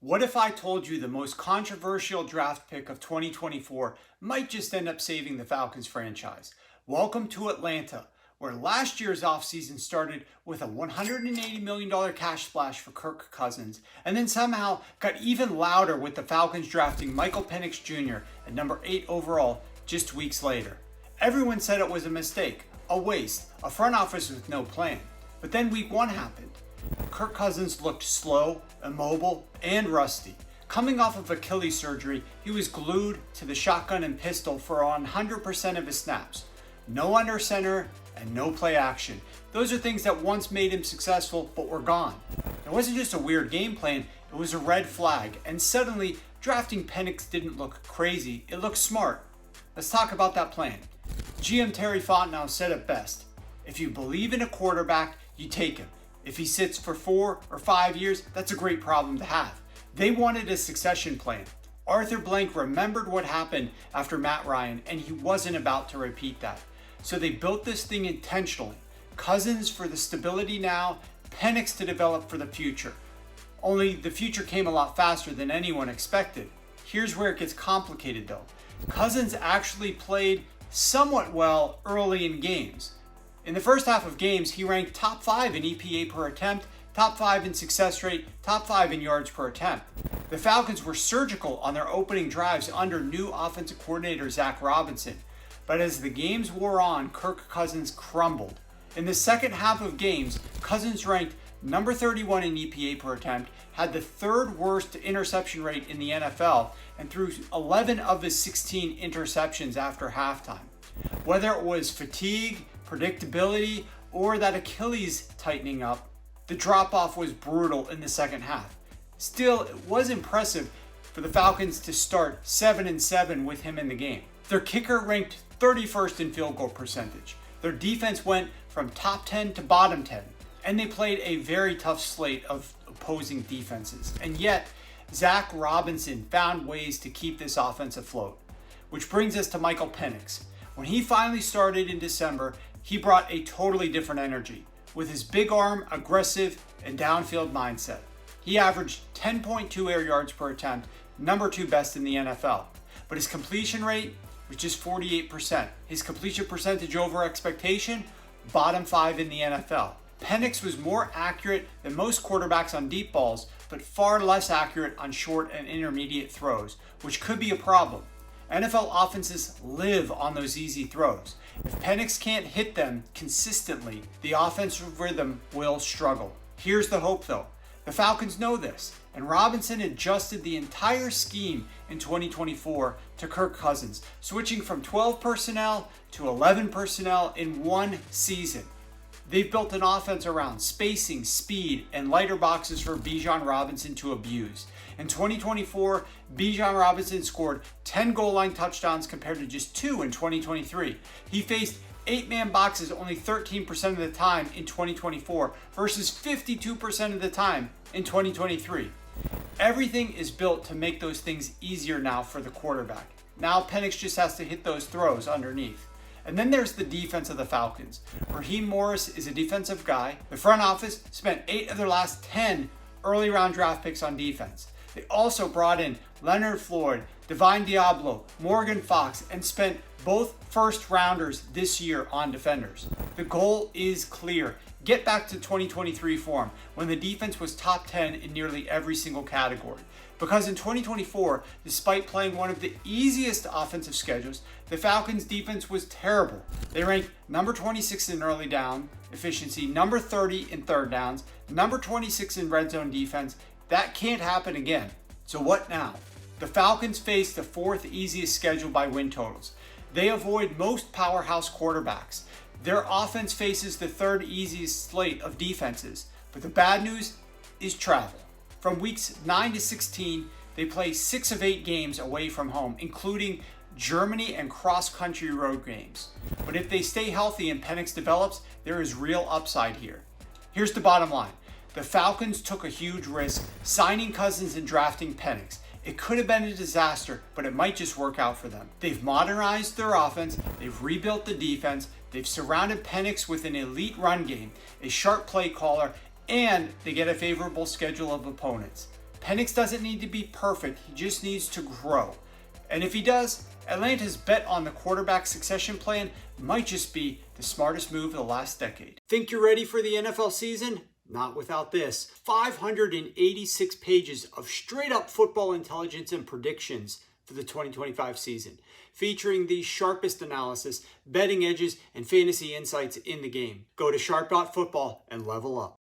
What if I told you the most controversial draft pick of 2024 might just end up saving the Falcons franchise? Welcome to Atlanta, where last year's offseason started with a $180 million cash splash for Kirk Cousins, and then somehow got even louder with the Falcons drafting Michael Penix Jr. at number 8 overall just weeks later. Everyone said it was a mistake, a waste, a front office with no plan. But then week 1 happened. Kirk Cousins looked slow, immobile, and rusty. Coming off of Achilles surgery, he was glued to the shotgun and pistol for 100% of his snaps. No under center and no play action. Those are things that once made him successful, but were gone. It wasn't just a weird game plan, it was a red flag. And suddenly, drafting Penix didn't look crazy, it looked smart. Let's talk about that plan. GM Terry Fontenot said it best. If you believe in a quarterback, you take him. If he sits for 4 or 5 years, that's a great problem to have. They wanted a succession plan. Arthur Blank remembered what happened after Matt Ryan, and he wasn't about to repeat that. So they built this thing intentionally. Cousins for the stability now, Penix to develop for the future. Only the future came a lot faster than anyone expected. Here's where it gets complicated though. Cousins actually played somewhat well early in games. In the first half of games, he ranked top 5 in EPA per attempt, top 5 in success rate, top 5 in yards per attempt. The Falcons were surgical on their opening drives under new offensive coordinator Zac Robinson. But as the games wore on, Kirk Cousins crumbled. In the second half of games, Cousins ranked number 31 in EPA per attempt, had the 3rd worst interception rate in the NFL, and threw 11 of his 16 interceptions after halftime. Whether it was fatigue, predictability, or that Achilles tightening up, the drop-off was brutal in the second half. Still, it was impressive for the Falcons to start 7-7 with him in the game. Their kicker ranked 31st in field goal percentage. Their defense went from top 10 to bottom 10, and they played a very tough slate of opposing defenses. And yet, Zac Robinson found ways to keep this offense afloat. Which brings us to Michael Penix. When he finally started in December, he brought a totally different energy with his big arm, aggressive, and downfield mindset. He averaged 10.2 air yards per attempt, number 2 best in the NFL. But his completion rate was just 48%. His completion percentage over expectation, bottom 5 in the NFL. Penix was more accurate than most quarterbacks on deep balls, but far less accurate on short and intermediate throws, which could be a problem. NFL offenses live on those easy throws. If Penix can't hit them consistently, the offensive rhythm will struggle. Here's the hope though. The Falcons know this, and Robinson adjusted the entire scheme in 2024 to Kirk Cousins, switching from 12 personnel to 11 personnel in one season. They've built an offense around spacing, speed, and lighter boxes for Bijan Robinson to abuse. In 2024, Bijan Robinson scored 10 goal line touchdowns compared to just 2 in 2023. He faced 8-man boxes only 13% of the time in 2024 versus 52% of the time in 2023. Everything is built to make those things easier now for the quarterback. Now Penix just has to hit those throws underneath. And then there's the defense of the Falcons. Raheem Morris is a defensive guy. The front office spent 8 of their last 10 early round draft picks on defense. They also brought in Leonard Floyd, Divine Diablo, Morgan Fox, and spent both first rounders this year on defenders. The goal is clear. Get back to 2023 form when the defense was top 10 in nearly every single category. Because in 2024, despite playing one of the easiest offensive schedules, the Falcons defense was terrible. They ranked number 26 in early down efficiency, number 30 in third downs, number 26 in red zone defense. That can't happen again. So what now? The Falcons face the 4th easiest schedule by win totals. They avoid most powerhouse quarterbacks. Their offense faces the 3rd easiest slate of defenses. But the bad news is travel. From weeks 9 to 16, they play 6 of 8 games away from home, including Germany and cross-country road games. But if they stay healthy and Penix develops, there is real upside here. Here's the bottom line. The Falcons took a huge risk signing Cousins and drafting Penix. It could have been a disaster, but it might just work out for them. They've modernized their offense, they've rebuilt the defense, they've surrounded Penix with an elite run game, a sharp play caller, and they get a favorable schedule of opponents. Penix doesn't need to be perfect, he just needs to grow. And if he does, Atlanta's bet on the quarterback succession plan might just be the smartest move of the last decade. Think you're ready for the NFL season? Not without this. 586 pages of straight up football intelligence and predictions for the 2025 season, featuring the sharpest analysis, betting edges, and fantasy insights in the game. Go to Sharp.Football and level up.